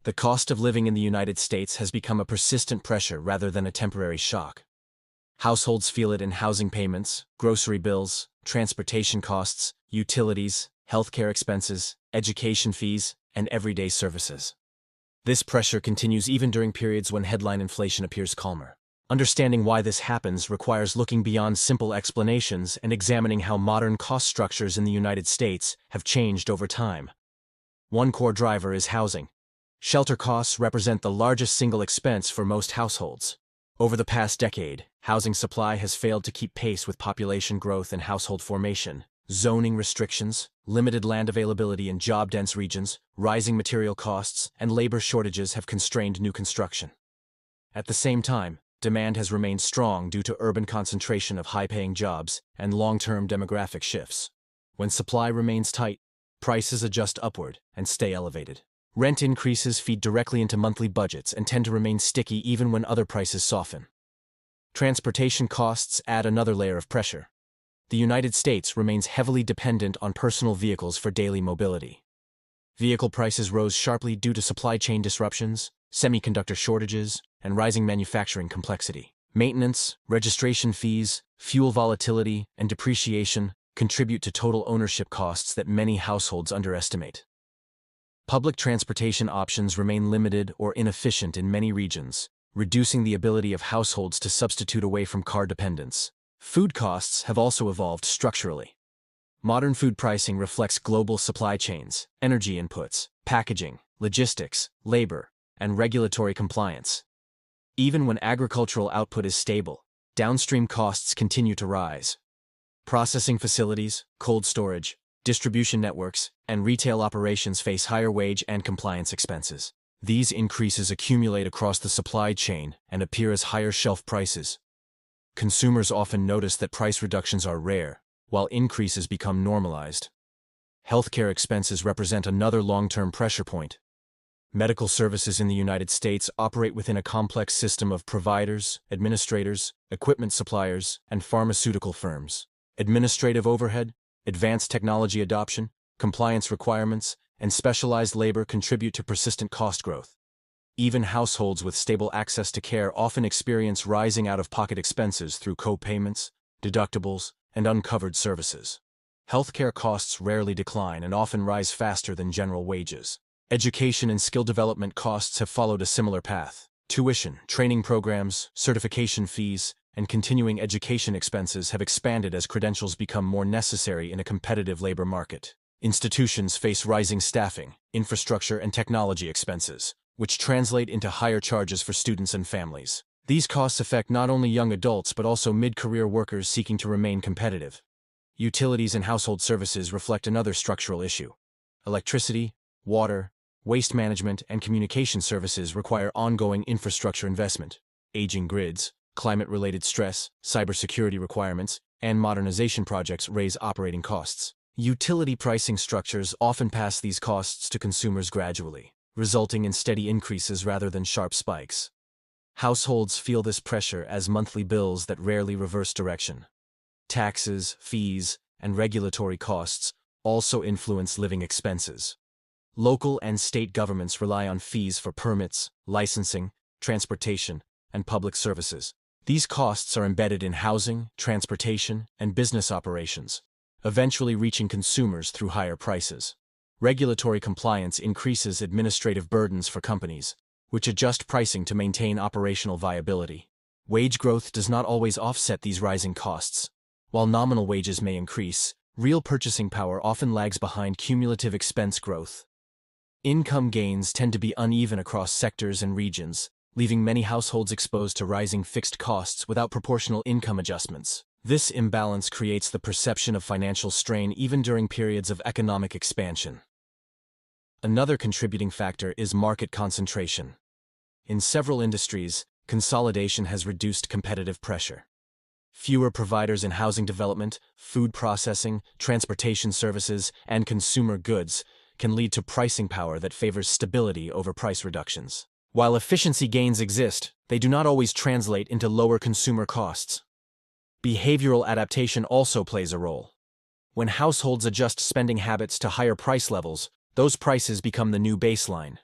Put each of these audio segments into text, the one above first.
The cost of living in the United States has become a persistent pressure rather than a temporary shock. Households feel it in housing payments, grocery bills, transportation costs, utilities, healthcare expenses, education fees, and everyday services. This pressure continues even during periods when headline inflation appears calmer. Understanding why this happens requires looking beyond simple explanations and examining how modern cost structures in the United States have changed over time. One core driver is housing. Shelter costs represent the largest single expense for most households. Over the past decade, housing supply has failed to keep pace with population growth and household formation. Zoning restrictions, limited land availability in job-dense regions, rising material costs, and labor shortages have constrained new construction. At the same time, demand has remained strong due to urban concentration of high-paying jobs and long-term demographic shifts. When supply remains tight, prices adjust upward and stay elevated. Rent increases feed directly into monthly budgets and tend to remain sticky even when other prices soften. Transportation costs add another layer of pressure. The United States remains heavily dependent on personal vehicles for daily mobility. Vehicle prices rose sharply due to supply chain disruptions, semiconductor shortages, and rising manufacturing complexity. Maintenance, registration fees, fuel volatility, and depreciation contribute to total ownership costs that many households underestimate. Public transportation options remain limited or inefficient in many regions, reducing the ability of households to substitute away from car dependence. Food costs have also evolved structurally. Modern food pricing reflects global supply chains, energy inputs, packaging, logistics, labor, and regulatory compliance. Even when agricultural output is stable, downstream costs continue to rise. Processing facilities, cold storage, distribution networks, and retail operations face higher wage and compliance expenses. These increases accumulate across the supply chain and appear as higher shelf prices. Consumers often notice that price reductions are rare, while increases become normalized. Healthcare expenses represent another long-term pressure point. Medical services in the United States operate within a complex system of providers, administrators, equipment suppliers, and pharmaceutical firms. Administrative overhead, advanced technology adoption, compliance requirements, and specialized labor contribute to persistent cost growth. Even households with stable access to care often experience rising out-of-pocket expenses through co-payments, deductibles, and uncovered services. Healthcare costs rarely decline and often rise faster than general wages. Education and skill development costs have followed a similar path. Tuition, training programs, certification fees, and continuing education expenses have expanded as credentials become more necessary in a competitive labor market. Institutions face rising staffing, infrastructure, and technology expenses, which translate into higher charges for students and families. These costs affect not only young adults but also mid-career workers seeking to remain competitive. Utilities and household services reflect another structural issue. Electricity, water, waste management, and communication services require ongoing infrastructure investment. Aging grids, climate-related stress, cybersecurity requirements, and modernization projects raise operating costs. Utility pricing structures often pass these costs to consumers gradually, resulting in steady increases rather than sharp spikes. Households feel this pressure as monthly bills that rarely reverse direction. Taxes, fees, and regulatory costs also influence living expenses. Local and state governments rely on fees for permits, licensing, transportation, and public services. These costs are embedded in housing, transportation, and business operations, eventually reaching consumers through higher prices. Regulatory compliance increases administrative burdens for companies, which adjust pricing to maintain operational viability. Wage growth does not always offset these rising costs. While nominal wages may increase, real purchasing power often lags behind cumulative expense growth. Income gains tend to be uneven across sectors and regions, leaving many households exposed to rising fixed costs without proportional income adjustments. This imbalance creates the perception of financial strain even during periods of economic expansion. Another contributing factor is market concentration. In several industries, consolidation has reduced competitive pressure. Fewer providers in housing development, food processing, transportation services, and consumer goods can lead to pricing power that favors stability over price reductions. While efficiency gains exist, they do not always translate into lower consumer costs. Behavioral adaptation also plays a role. When households adjust spending habits to higher price levels, those prices become the new baseline.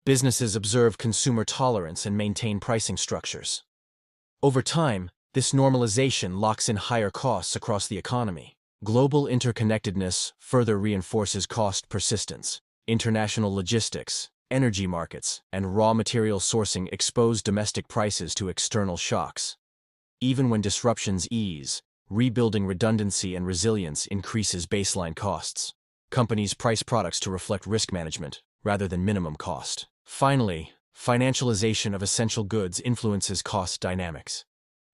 Businesses observe consumer tolerance and maintain pricing structures. Over time, this normalization locks in higher costs across the economy. Global interconnectedness further reinforces cost persistence. International logistics, energy markets, and raw material sourcing expose domestic prices to external shocks. Even when disruptions ease, rebuilding redundancy and resilience increases baseline costs. Companies price products to reflect risk management, rather than minimum cost. Finally, financialization of essential goods influences cost dynamics.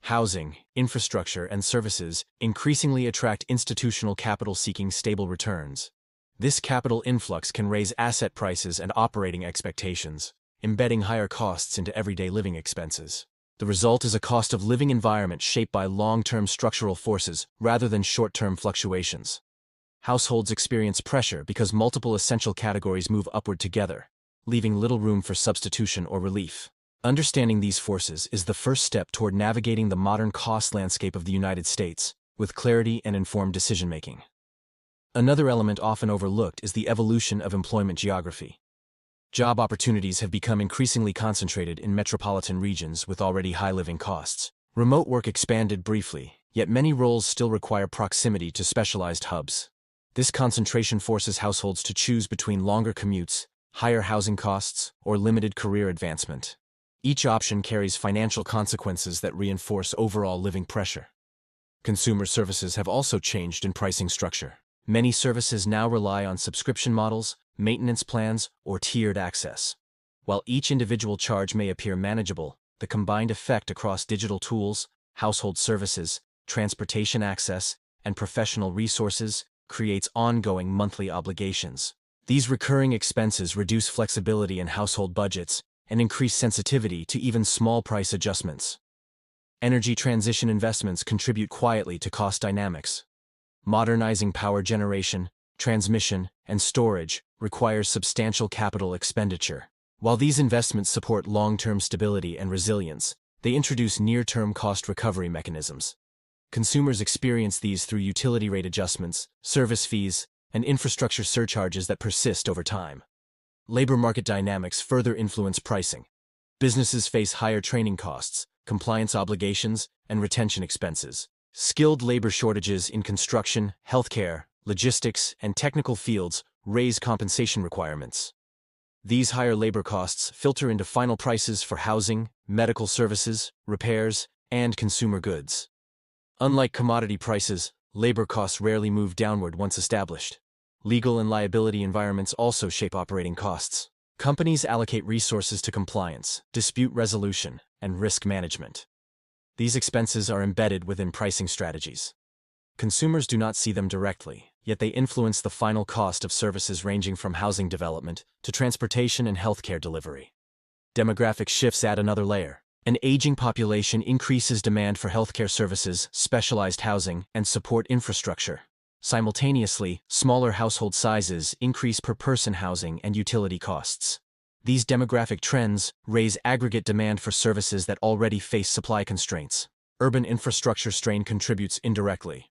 Housing, infrastructure, and services increasingly attract institutional capital seeking stable returns. This capital influx can raise asset prices and operating expectations, embedding higher costs into everyday living expenses. The result is a cost of living environment shaped by long-term structural forces rather than short-term fluctuations. Households experience pressure because multiple essential categories move upward together, leaving little room for substitution or relief. Understanding these forces is the first step toward navigating the modern cost landscape of the United States with clarity and informed decision-making. Another element often overlooked is the evolution of employment geography. Job opportunities have become increasingly concentrated in metropolitan regions with already high living costs. Remote work expanded briefly, yet many roles still require proximity to specialized hubs. This concentration forces households to choose between longer commutes, higher housing costs, or limited career advancement. Each option carries financial consequences that reinforce overall living pressure. Consumer services have also changed in pricing structure. Many services now rely on subscription models, maintenance plans, or tiered access. While each individual charge may appear manageable, the combined effect across digital tools, household services, transportation access, and professional resources creates ongoing monthly obligations. These recurring expenses reduce flexibility in household budgets and increase sensitivity to even small price adjustments. Energy transition investments contribute quietly to cost dynamics. Modernizing power generation, transmission, and storage requires substantial capital expenditure. While these investments support long-term stability and resilience, they introduce near-term cost recovery mechanisms. Consumers experience these through utility rate adjustments, service fees, and infrastructure surcharges that persist over time. Labor market dynamics further influence pricing. Businesses face higher training costs, compliance obligations, and retention expenses. Skilled labor shortages in construction, healthcare, logistics, and technical fields raise compensation requirements. These higher labor costs filter into final prices for housing, medical services, repairs, and consumer goods. Unlike commodity prices, labor costs rarely move downward once established. Legal and liability environments also shape operating costs. Companies allocate resources to compliance, dispute resolution, and risk management. These expenses are embedded within pricing strategies. Consumers do not see them directly, yet they influence the final cost of services ranging from housing development to transportation and healthcare delivery. Demographic shifts add another layer. An aging population increases demand for healthcare services, specialized housing, and support infrastructure. Simultaneously, smaller household sizes increase per-person housing and utility costs. These demographic trends raise aggregate demand for services that already face supply constraints. Urban infrastructure strain contributes indirectly.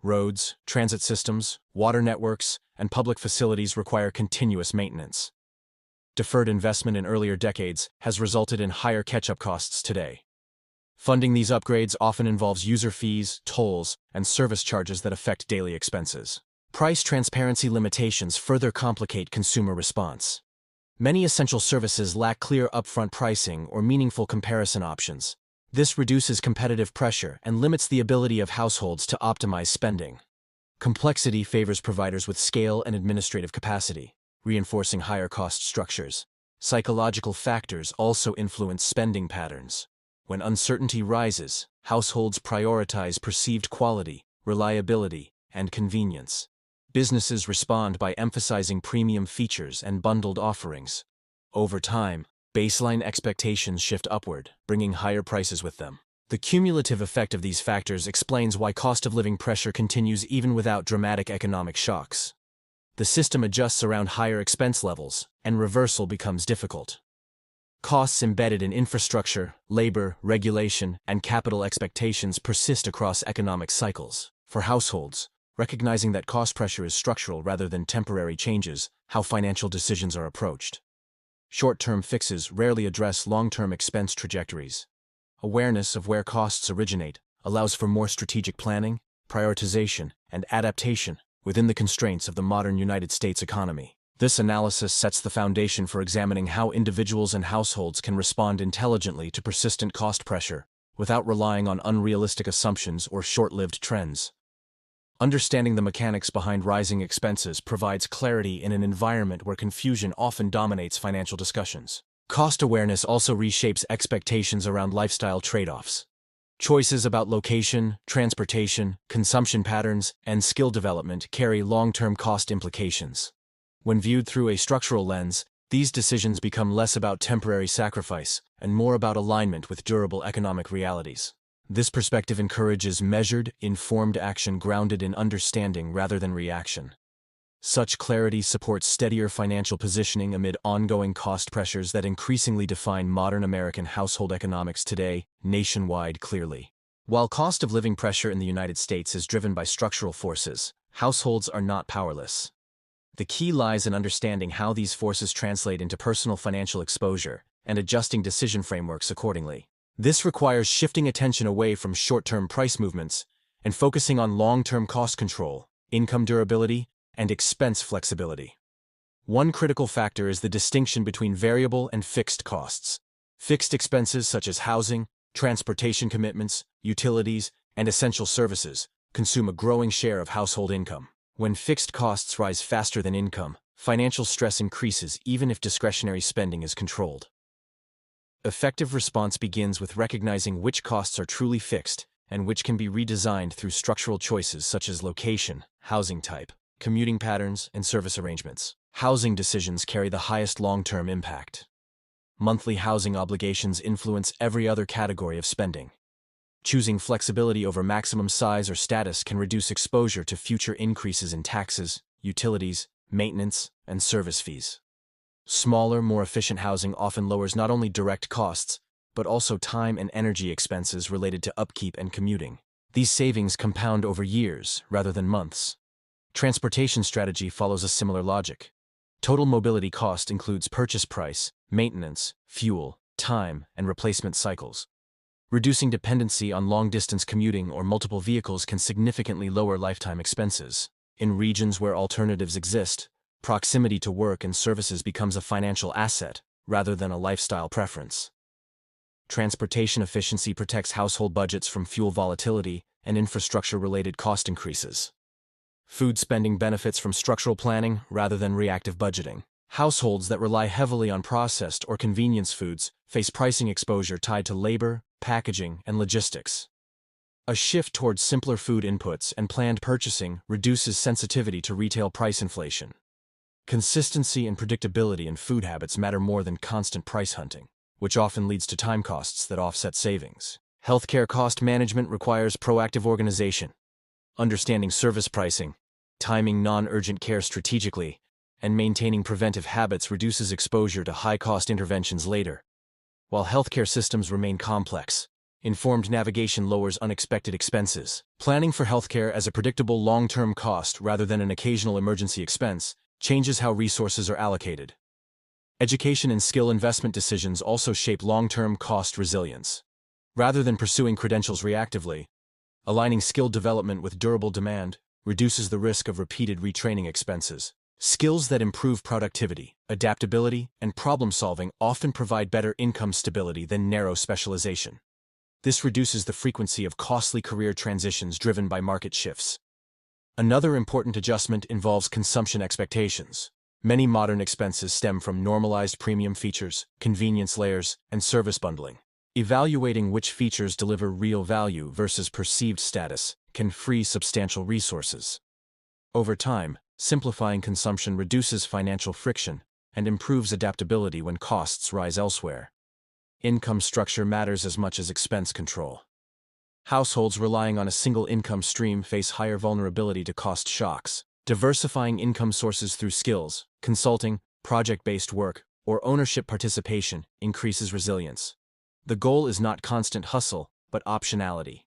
Roads, transit systems, water networks, and public facilities require continuous maintenance. Deferred investment in earlier decades has resulted in higher catch-up costs today. Funding these upgrades often involves user fees, tolls, and service charges that affect daily expenses. Price transparency limitations further complicate consumer response. Many essential services lack clear upfront pricing or meaningful comparison options. This reduces competitive pressure and limits the ability of households to optimize spending. Complexity favors providers with scale and administrative capacity, reinforcing higher cost structures. Psychological factors also influence spending patterns. When uncertainty rises, households prioritize perceived quality, reliability, and convenience. Businesses respond by emphasizing premium features and bundled offerings. Over time, baseline expectations shift upward, bringing higher prices with them. The cumulative effect of these factors explains why cost of living pressure continues even without dramatic economic shocks. The system adjusts around higher expense levels, and reversal becomes difficult. Costs embedded in infrastructure, labor, regulation, and capital expectations persist across economic cycles. For households, recognizing that cost pressure is structural rather than temporary changes how financial decisions are approached. Short-term fixes rarely address long-term expense trajectories. Awareness of where costs originate allows for more strategic planning, prioritization, and adaptation within the constraints of the modern United States economy. This analysis sets the foundation for examining how individuals and households can respond intelligently to persistent cost pressure without relying on unrealistic assumptions or short-lived trends. Understanding the mechanics behind rising expenses provides clarity in an environment where confusion often dominates financial discussions. Cost awareness also reshapes expectations around lifestyle trade-offs. Choices about location, transportation, consumption patterns, and skill development carry long-term cost implications. When viewed through a structural lens, these decisions become less about temporary sacrifice and more about alignment with durable economic realities. This perspective encourages measured, informed action grounded in understanding rather than reaction. Such clarity supports steadier financial positioning amid ongoing cost pressures that increasingly define modern American household economics today, nationwide clearly. While cost of living pressure in the United States is driven by structural forces, households are not powerless. The key lies in understanding how these forces translate into personal financial exposure and adjusting decision frameworks accordingly. This requires shifting attention away from short-term price movements and focusing on long-term cost control, income durability, and expense flexibility. One critical factor is the distinction between variable and fixed costs. Fixed expenses such as housing, transportation commitments, utilities, and essential services consume a growing share of household income. When fixed costs rise faster than income, financial stress increases even if discretionary spending is controlled. Effective response begins with recognizing which costs are truly fixed and which can be redesigned through structural choices such as location, housing type, commuting patterns, and service arrangements. Housing decisions carry the highest long-term impact. Monthly housing obligations influence every other category of spending. Choosing flexibility over maximum size or status can reduce exposure to future increases in taxes, utilities, maintenance, and service fees. Smaller, more efficient housing often lowers not only direct costs, but also time and energy expenses related to upkeep and commuting. These savings compound over years rather than months. Transportation strategy follows a similar logic. Total mobility cost includes purchase price, maintenance, fuel, time, and replacement cycles. Reducing dependency on long-distance commuting or multiple vehicles can significantly lower lifetime expenses. In regions where alternatives exist, proximity to work and services becomes a financial asset rather than a lifestyle preference. Transportation efficiency protects household budgets from fuel volatility and infrastructure-related cost increases. Food spending benefits from structural planning rather than reactive budgeting. Households that rely heavily on processed or convenience foods face pricing exposure tied to labor, packaging, and logistics. A shift towards simpler food inputs and planned purchasing reduces sensitivity to retail price inflation. Consistency and predictability in food habits matter more than constant price hunting, which often leads to time costs that offset savings. Healthcare cost management requires proactive organization. Understanding service pricing, timing non-urgent care strategically, and maintaining preventive habits reduces exposure to high-cost interventions later. While healthcare systems remain complex, informed navigation lowers unexpected expenses. Planning for healthcare as a predictable long-term cost rather than an occasional emergency expense changes how resources are allocated. Education and skill investment decisions also shape long-term cost resilience. Rather than pursuing credentials reactively, aligning skill development with durable demand reduces the risk of repeated retraining expenses. Skills that improve productivity, adaptability, and problem-solving often provide better income stability than narrow specialization. This reduces the frequency of costly career transitions driven by market shifts. Another important adjustment involves consumption expectations. Many modern expenses stem from normalized premium features, convenience layers, and service bundling. Evaluating which features deliver real value versus perceived status can free substantial resources. Over time, simplifying consumption reduces financial friction and improves adaptability when costs rise elsewhere. Income structure matters as much as expense control. Households relying on a single income stream face higher vulnerability to cost shocks. Diversifying income sources through skills, consulting, project-based work, or ownership participation increases resilience. The goal is not constant hustle, but optionality.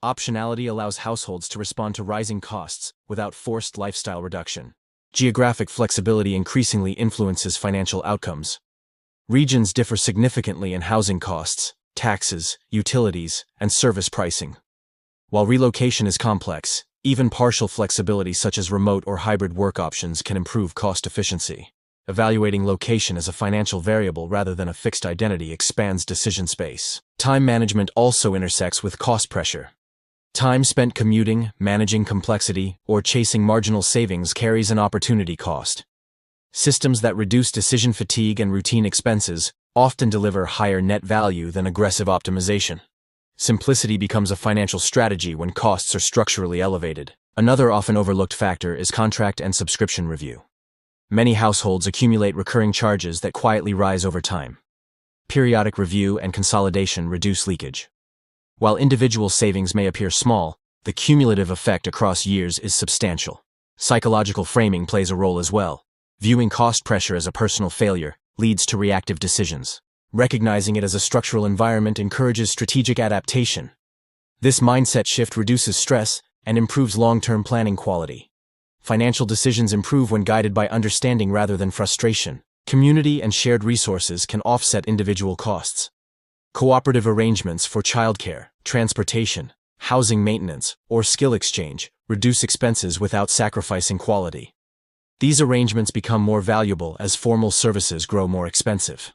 Optionality allows households to respond to rising costs without forced lifestyle reduction. Geographic flexibility increasingly influences financial outcomes. Regions differ significantly in housing costs, taxes, utilities, and service pricing. While relocation is complex, even partial flexibility such as remote or hybrid work options can improve cost efficiency. Evaluating location as a financial variable rather than a fixed identity expands decision space. Time management also intersects with cost pressure. Time spent commuting, managing complexity, or chasing marginal savings carries an opportunity cost. Systems that reduce decision fatigue and routine expenses often deliver higher net value than aggressive optimization. Simplicity becomes a financial strategy when costs are structurally elevated. Another often overlooked factor is contract and subscription review. Many households accumulate recurring charges that quietly rise over time. Periodic review and consolidation reduce leakage. While individual savings may appear small, the cumulative effect across years is substantial. Psychological framing plays a role as well. Viewing cost pressure as a personal failure leads to reactive decisions. Recognizing it as a structural environment encourages strategic adaptation. This mindset shift reduces stress and improves long-term planning quality. Financial decisions improve when guided by understanding rather than frustration. Community and shared resources can offset individual costs. Cooperative arrangements for childcare, transportation, housing maintenance, or skill exchange reduce expenses without sacrificing quality. These arrangements become more valuable as formal services grow more expensive.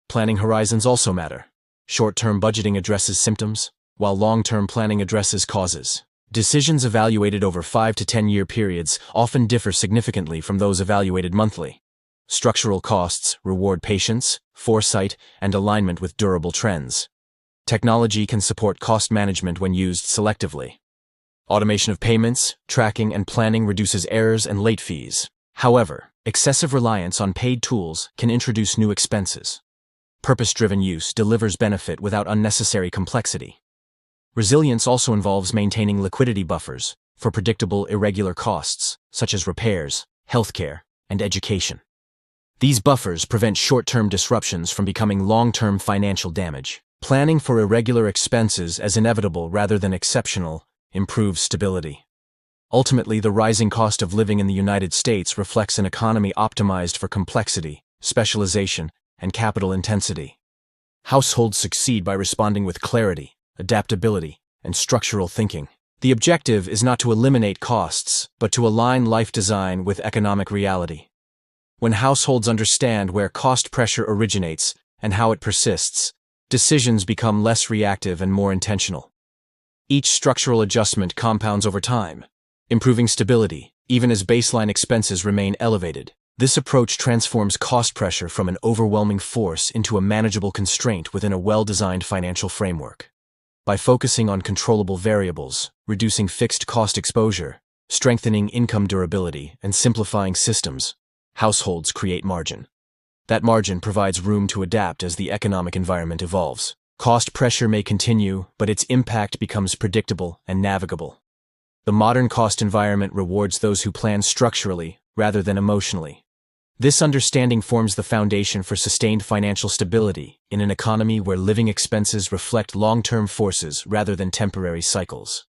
Planning horizons also matter. Short-term budgeting addresses symptoms, while long-term planning addresses causes. Decisions evaluated over 5 to 10-year periods often differ significantly from those evaluated monthly. Structural costs reward patience, foresight, and alignment with durable trends. Technology can support cost management when used selectively. Automation of payments, tracking, and planning reduces errors and late fees. However, excessive reliance on paid tools can introduce new expenses. Purpose-driven use delivers benefit without unnecessary complexity. Resilience also involves maintaining liquidity buffers for predictable irregular costs, such as repairs, healthcare, and education. These buffers prevent short-term disruptions from becoming long-term financial damage. Planning for irregular expenses as inevitable rather than exceptional improves stability. Ultimately, the rising cost of living in the United States reflects an economy optimized for complexity, specialization, and capital intensity. Households succeed by responding with clarity, adaptability, and structural thinking. The objective is not to eliminate costs, but to align life design with economic reality. When households understand where cost pressure originates and how it persists, decisions become less reactive and more intentional. Each structural adjustment compounds over time, improving stability, even as baseline expenses remain elevated. This approach transforms cost pressure from an overwhelming force into a manageable constraint within a well-designed financial framework. By focusing on controllable variables, reducing fixed cost exposure, strengthening income durability, and simplifying systems, households create margin. That margin provides room to adapt as the economic environment evolves. Cost pressure may continue, but its impact becomes predictable and navigable. The modern cost environment rewards those who plan structurally rather than emotionally. This understanding forms the foundation for sustained financial stability in an economy where living expenses reflect long-term forces rather than temporary cycles.